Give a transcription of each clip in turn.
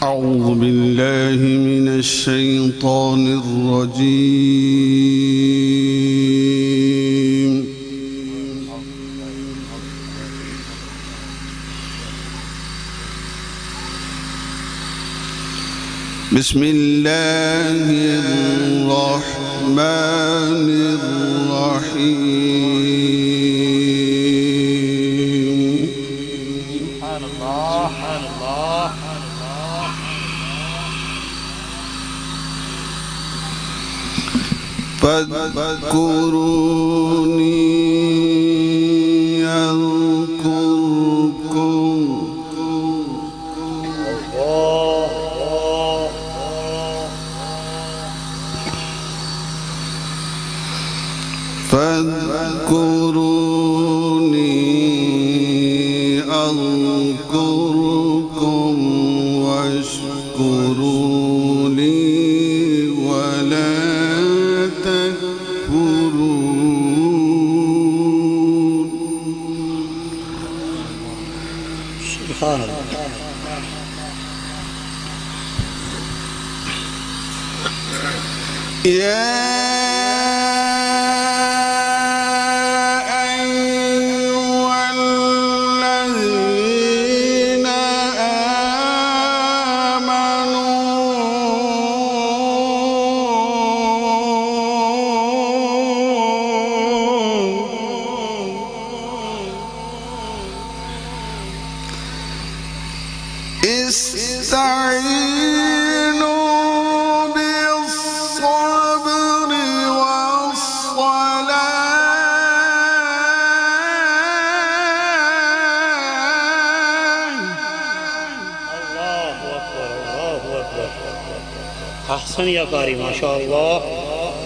أعوذ بالله من الشيطان الرجيم. بسم الله الرحمن الرحيم. سبحان الله سبحان الله. فاذكروني أذكركم واشكروا لي ولا تكفرون. سبحان الله. استعينوا بالصبر والصلاة الله أكبر الله أكبر. أحسن يا قاري ما شاء الله.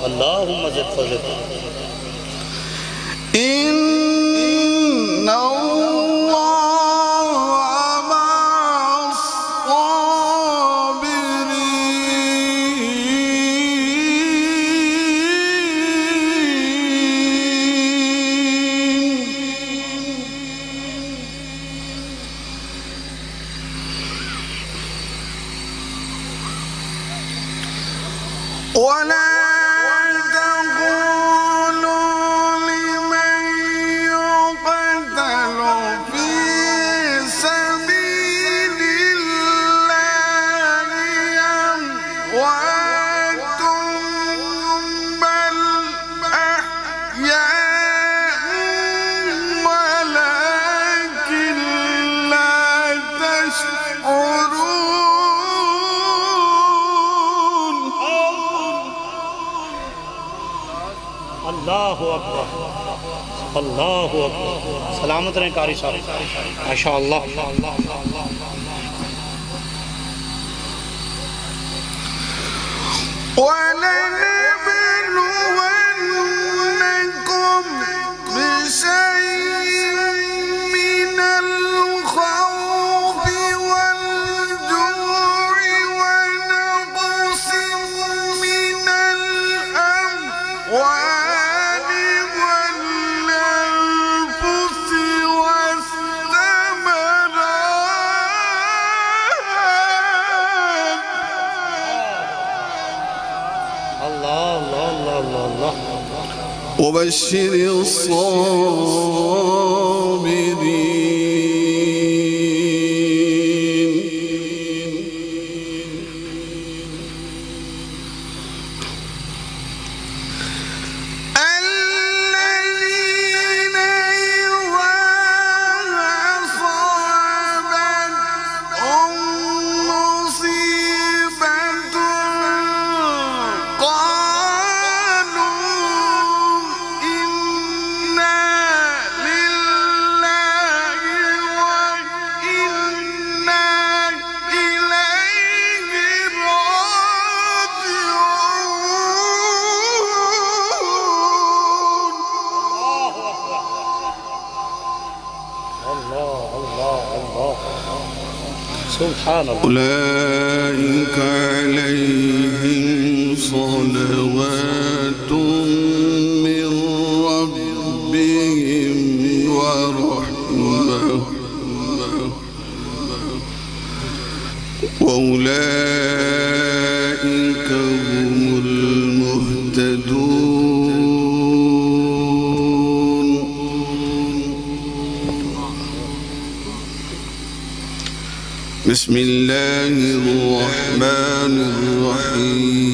اللهم زد فزد. إن ولا تقولوا لمن يقتل في سبيل الله أموات بل أحياء ولكن لا تشعرون. الله أكبر الله أكبر. سلامت رہیں قاری صاحب ما شاء اللہ. وَلَنَبْلُوَنَّكُمْ بِشَيْءٍ مِّنَ الْخَوْفِ وَالْجُوعِ وَنَقْصٍ مِّنَ الْأَمْوَالِ وَالْأَنفُسِ وَالثَّمَرَاتِ. الله الله الله الله الله. وبشر الصابرين. الذين إذا أصابتهم مصيبة قالوا إنا لله وإنا إليه راجعون. الله الله الله. سبحان الله. أولئك عليهم صلوات من ربهم ورحمة وأولئك أولئك هم المهتدون. بسم الله الرحمن الرحيم.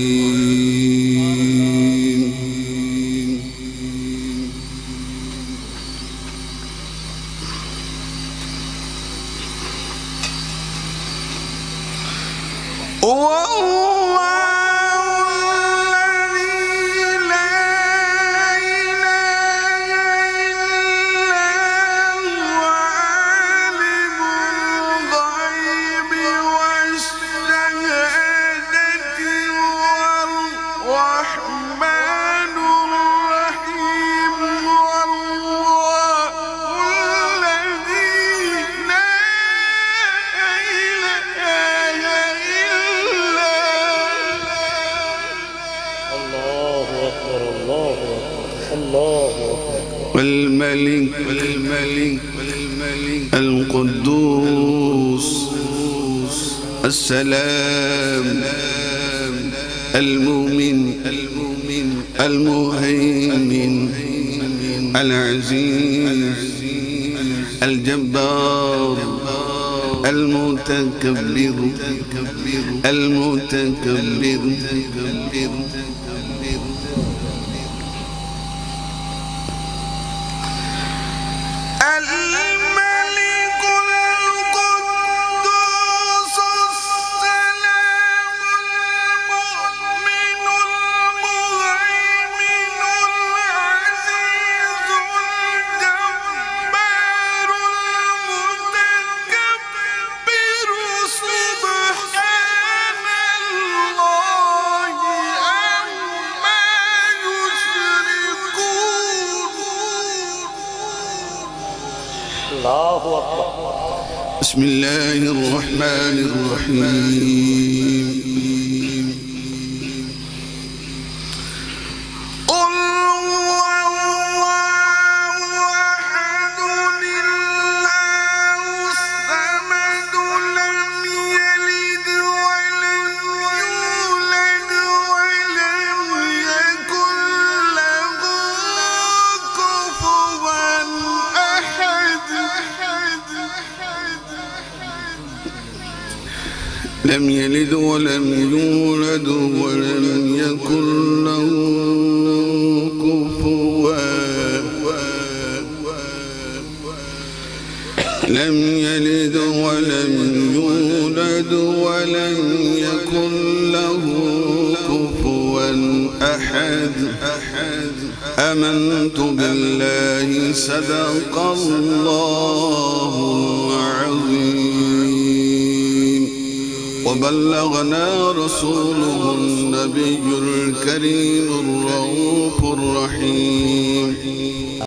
والملك القدوس السلام المؤمن المهيمن العزيز الجبار المتكبر بسم الله الرحمن الرحيم. لم يلد ولم يولد ولم يكن له كفوا لم يلد ولم يولد ولم يكن له كفوا أحد. آمنت بالله صدق الله العظيم وبلغنا رسوله النبي الكريم الرؤوف الرحيم.